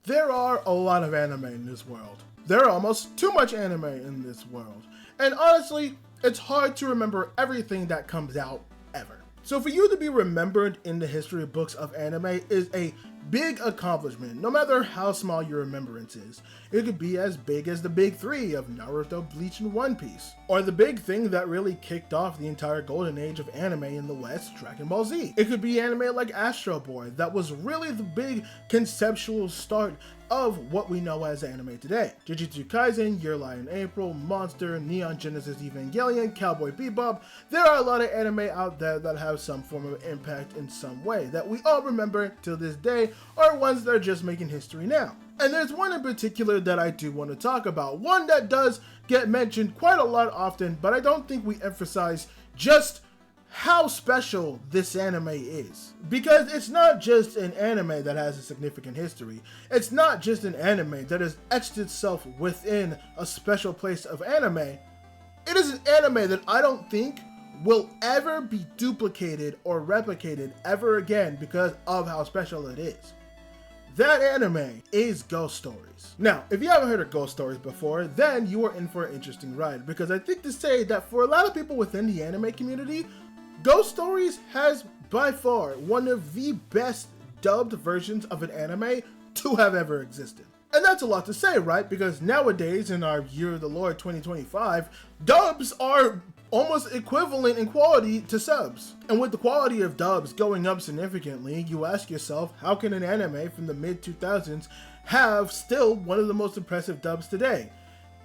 There are a lot of anime in this world. There are almost too much anime in this world. And honestly, it's hard to remember everything that comes out ever. So for you to be remembered in the history books of anime is a big accomplishment, no matter how small your remembrance is. It could be as big as the big three of Naruto, Bleach, and One Piece. Or the big thing that really kicked off the entire golden age of anime in the West, Dragon Ball Z. It could be anime like Astro Boy that was really the big conceptual start of what we know as anime today. Jujutsu Kaisen, Your Lie in April, Monster, Neon Genesis Evangelion, Cowboy Bebop. There are a lot of anime out there that have some form of impact in some way that we all remember till this day, or ones that are just making history now. And there's one in particular that I do want to talk about, one that does get mentioned quite a lot often, but I don't think we emphasize just how special this anime is. Because it's not just an anime that has a significant history. It's not just an anime that has etched itself within a special place of anime. It is an anime that I don't think will ever be duplicated or replicated ever again because of how special it is. That anime is Ghost Stories. Now, if you haven't heard of Ghost Stories before, then you are in for an interesting ride, because I think to say that for a lot of people within the anime community, Ghost Stories has by far one of the best dubbed versions of an anime to have ever existed. And that's a lot to say, right? Because nowadays, in our year of the Lord 2025, dubs are almost equivalent in quality to subs. And with the quality of dubs going up significantly, you ask yourself, how can an anime from the mid-2000s have still one of the most impressive dubs today?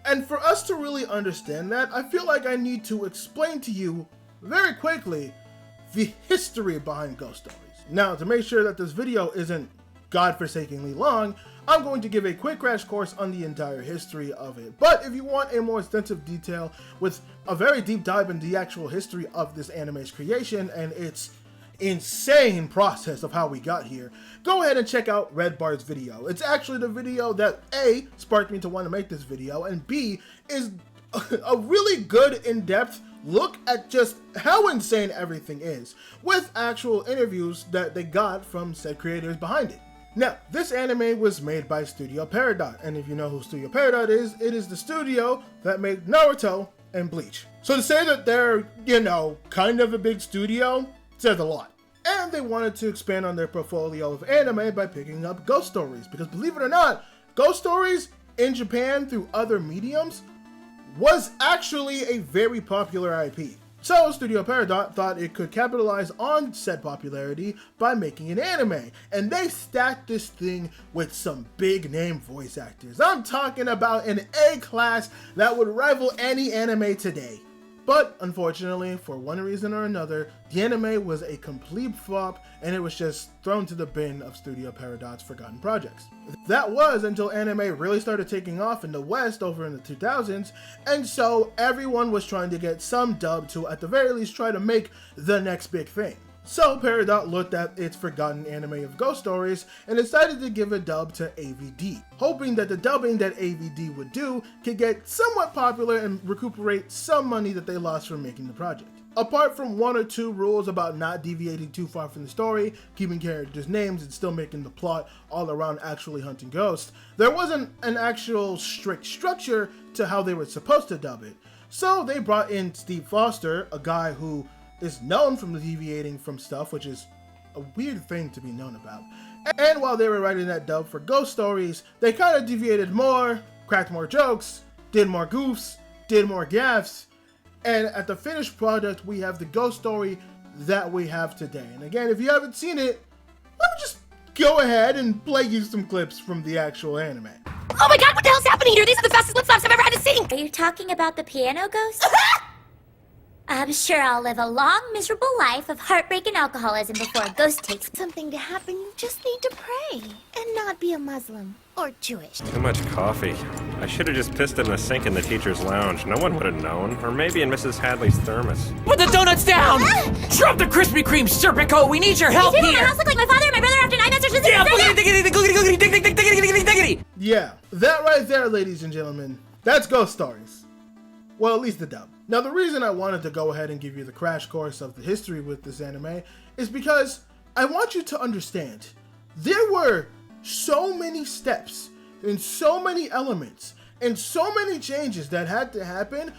And for us to really understand that, I feel like I need to explain to you very quickly the history behind Ghost Stories. Now, to make sure that this video isn't godforsakingly long, I'm going to give a quick crash course on the entire history of it. But if you want a more extensive detail with a very deep dive into the actual history of this anime's creation and its insane process of how we got here, go ahead and check out Red Bar's video. It's actually the video that A, sparked me to want to make this video, and B, is a really good in-depth look at just how insane everything is, with actual interviews that they got from said creators behind it. Now, this anime was made by Studio Peridot, and if you know who Studio Peridot is, it is the studio that made Naruto and Bleach. So to say that they're, kind of a big studio, says a lot. And they wanted to expand on their portfolio of anime by picking up Ghost Stories, because believe it or not, Ghost Stories in Japan through other mediums was actually a very popular IP. So Studio Peridot thought it could capitalize on said popularity by making an anime, and they stacked this thing with some big name voice actors. I'm talking about an A-class that would rival any anime today. But unfortunately, for one reason or another, the anime was a complete flop, and it was just thrown to the bin of Studio Peridot's forgotten projects. That was until anime really started taking off in the West over in the 2000s, and so everyone was trying to get some dub to at the very least try to make the next big thing. So Peridot looked at its forgotten anime of Ghost Stories and decided to give a dub to AVD, hoping that the dubbing that AVD would do could get somewhat popular and recuperate some money that they lost from making the project. Apart from one or two rules about not deviating too far from the story, keeping characters' names, and still making the plot all around actually hunting ghosts, there wasn't an actual strict structure to how they were supposed to dub it. So they brought in Steve Foster, a guy who is known from deviating from stuff, which is a weird thing to be known about. And while they were writing that dub for Ghost Stories, they kind of deviated more, cracked more jokes, did more goofs, did more gaffes, and at the finished product, we have the Ghost Story that we have today. And again, if you haven't seen it, let me just go ahead and play you some clips from the actual anime. Oh my god, what the hell's happening here? These are the fastest lip slaps I've ever had to sing! Are you talking about the piano ghost? I'm sure I'll live a long, miserable life of heartbreak and alcoholism before a ghost takes Something to happen, you just need to pray and not be a Muslim or Jewish. Too much coffee. I should have just pissed in the sink in the teacher's lounge. No one would have known. Or maybe in Mrs. Hadley's thermos. Put the donuts down! Drop the Krispy Kreme, Serpico! We need your help You do? here! My house look like my father and my brother after 9 months or something? Yeah, boogity-diggity-diggity-diggity-diggity-diggity-diggity! Yeah, that right there, ladies and gentlemen, that's Ghost Stories. Well, at least the dub. Now, the reason I wanted to go ahead and give you the crash course of the history with this anime is because I want you to understand there were so many steps and so many elements and so many changes that had to happen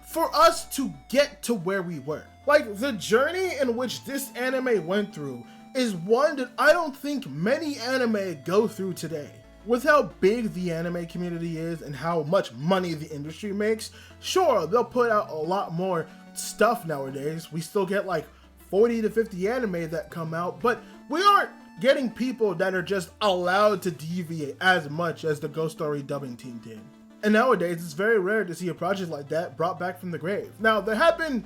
for us to get to where we were. Like, the journey in which this anime went through is one that I don't think many anime go through today. With how big the anime community is and how much money the industry makes, sure, they'll put out a lot more stuff nowadays. We still get like 40 to 50 anime that come out, but we aren't getting people that are just allowed to deviate as much as the Ghost Story dubbing team did. And nowadays, it's very rare to see a project like that brought back from the grave. Now, there have been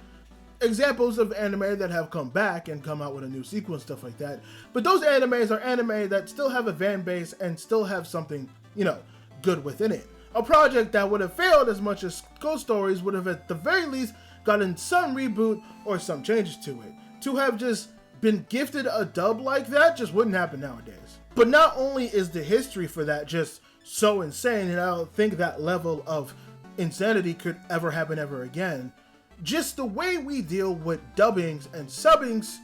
examples of anime that have come back and come out with a new sequel and stuff like that, but those animes are anime that still have a fan base and still have something, you know, good within it. A project that would have failed as much as Ghost Stories would have at the very least gotten some reboot or some changes to it. To have just been gifted a dub like that just wouldn't happen nowadays. But not only is the history for that just so insane, and I don't think that level of insanity could ever happen ever again, just the way we deal with dubbings and subbings,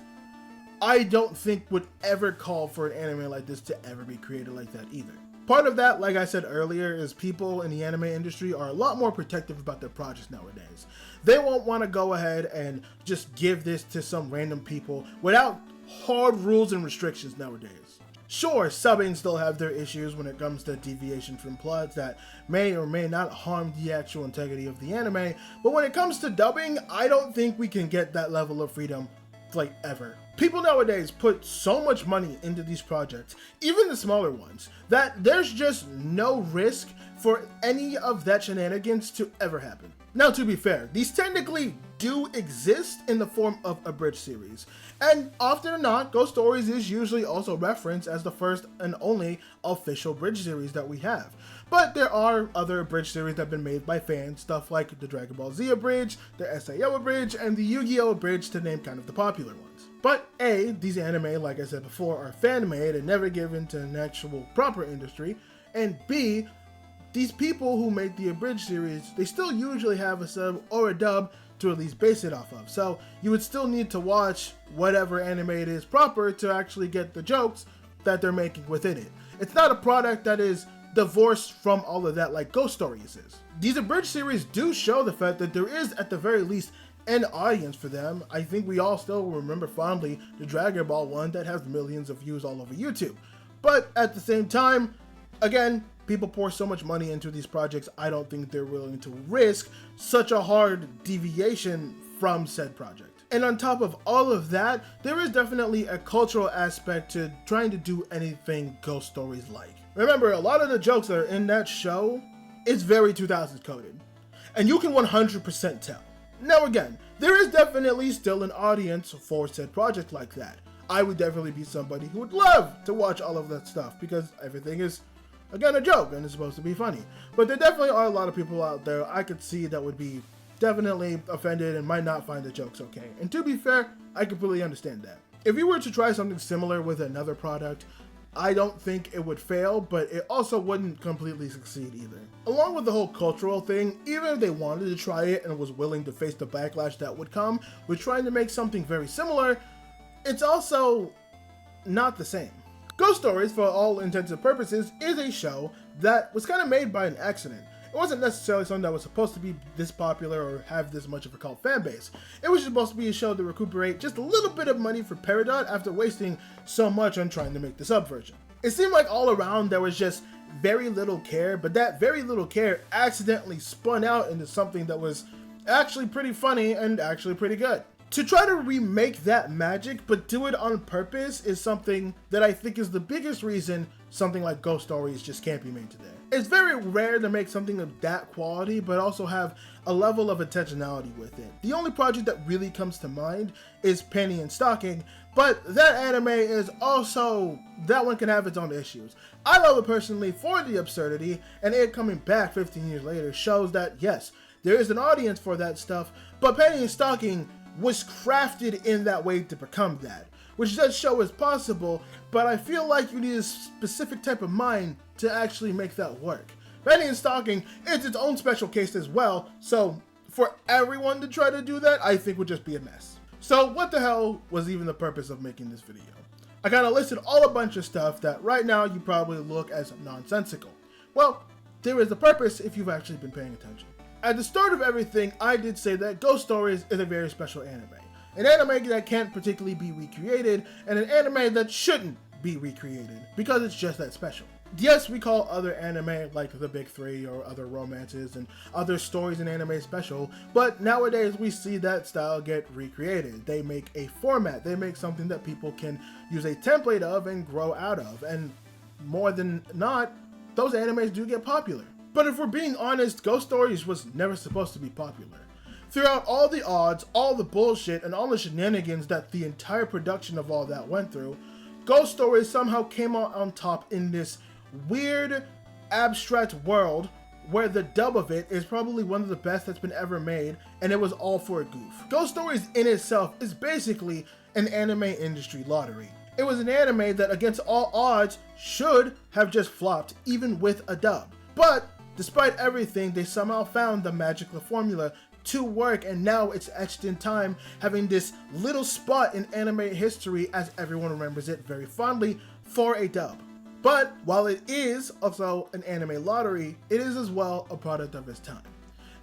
I don't think would ever call for an anime like this to ever be created like that either. Part of that, like I said earlier, is people in the anime industry are a lot more protective about their projects nowadays. They won't want to go ahead and just give this to some random people without hard rules and restrictions nowadays. Sure, subbing still have their issues when it comes to deviation from plots that may or may not harm the actual integrity of the anime, but when it comes to dubbing, I don't think we can get that level of freedom, like, ever. People nowadays put so much money into these projects, even the smaller ones, that there's just no risk for any of that shenanigans to ever happen. Now, to be fair, these technically do exist in the form of a bridge series, and often or not, Ghost Stories is usually also referenced as the first and only official bridge series that we have. But there are other bridge series that have been made by fans, stuff like the Dragon Ball Z abridge, the SAO abridge, and the Yu-Gi-Oh! Abridge, to name kind of the popular ones. But A, these anime, like I said before, are fan-made and never given to an actual proper industry, and B, these people who make the abridged series, they still usually have a sub or a dub to at least base it off of. So you would still need to watch whatever anime it is proper to actually get the jokes that they're making within it. It's not a product that is divorced from all of that like Ghost Stories is. These abridged series do show the fact that there is at the very least an audience for them. I think we all still remember fondly the Dragon Ball one that has millions of views all over YouTube. But at the same time, again, people pour so much money into these projects, I don't think they're willing to risk such a hard deviation from said project. And on top of all of that, there is definitely a cultural aspect to trying to do anything Ghost Stories like. Remember, a lot of the jokes that are in that show is very 2000s coded, and you can 100% tell. Now again, there is definitely still an audience for said project like that. I would definitely be somebody who would love to watch all of that stuff because everything is, again, a joke and it's supposed to be funny. But there definitely are a lot of people out there I could see that would be definitely offended and might not find the jokes okay. And to be fair, I completely understand that. If you were to try something similar with another product, I don't think it would fail, but it also wouldn't completely succeed either. Along with the whole cultural thing, even if they wanted to try it and was willing to face the backlash that would come with trying to make something very similar, it's also not the same. Ghost Stories, for all intents and purposes, is a show that was kind of made by an accident. It wasn't necessarily something that was supposed to be this popular or have this much of a cult fan base. It was supposed to be a show to recuperate just a little bit of money for Peridot after wasting so much on trying to make the sub version. It seemed like all around there was just very little care, but that very little care accidentally spun out into something that was actually pretty funny and actually pretty good. To try to remake that magic, but do it on purpose, is something that I think is the biggest reason something like Ghost Stories just can't be made today. It's very rare to make something of that quality, but also have a level of intentionality with it. The only project that really comes to mind is Penny and Stocking, but that anime is also, that one can have its own issues. I love it personally for the absurdity, and it coming back 15 years later shows that yes, there is an audience for that stuff, but Penny and Stocking was crafted in that way to become that, which does show is possible, but I feel like you need a specific type of mind to actually make that work. Penny and Stocking is its own special case as well, so for everyone to try to do that, I think would just be a mess. So what the hell was even the purpose of making this video? I kind of listed all a bunch of stuff that right now you probably look as nonsensical. Well, there is a purpose if you've actually been paying attention. At the start of everything, I did say that Ghost Stories is a very special anime. An anime that can't particularly be recreated, and an anime that shouldn't be recreated, because it's just that special. Yes, we call other anime, like the Big Three or other romances and other stories in anime special, but nowadays we see that style get recreated. They make a format, they make something that people can use a template of and grow out of, and more than not, those animes do get popular. But if we're being honest, Ghost Stories was never supposed to be popular. Throughout all the odds, all the bullshit, and all the shenanigans that the entire production of all that went through, Ghost Stories somehow came out on top in this weird, abstract world where the dub of it is probably one of the best that's been ever made, and it was all for a goof. Ghost Stories in itself is basically an anime industry lottery. It was an anime that against all odds should have just flopped even with a dub. But despite everything, they somehow found the magical formula to work, and now it's etched in time, having this little spot in anime history as everyone remembers it very fondly for a dub. But while it is also an anime lottery, it is as well a product of its time.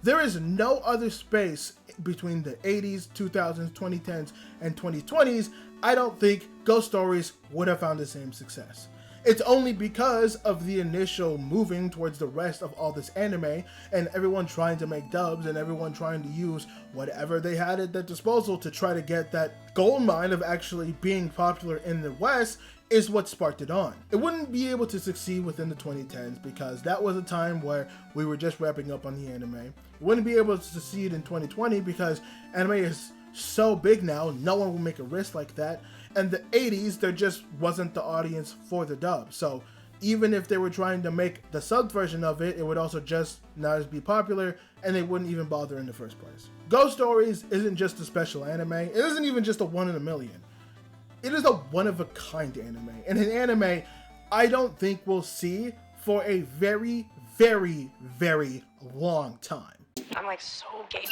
There is no other space between the 80s, 2000s, 2010s, and 2020s I don't think Ghost Stories would have found the same success. It's only because of the initial moving towards the rest of all this anime and everyone trying to make dubs and everyone trying to use whatever they had at their disposal to try to get that gold mine of actually being popular in the West is what sparked it on. It wouldn't be able to succeed within the 2010s because that was a time where we were just wrapping up on the anime. It wouldn't be able to succeed in 2020 because anime is so big now, no one will make a risk like that. And the 80s, there just wasn't the audience for the dub. So even if they were trying to make the sub version of it, it would also just not as be popular and they wouldn't even bother in the first place. Ghost Stories isn't just a special anime. It isn't even just a one in a million. It is a one-of-a-kind anime. And an anime I don't think we'll see for a very, very, very long time. I'm like so gay.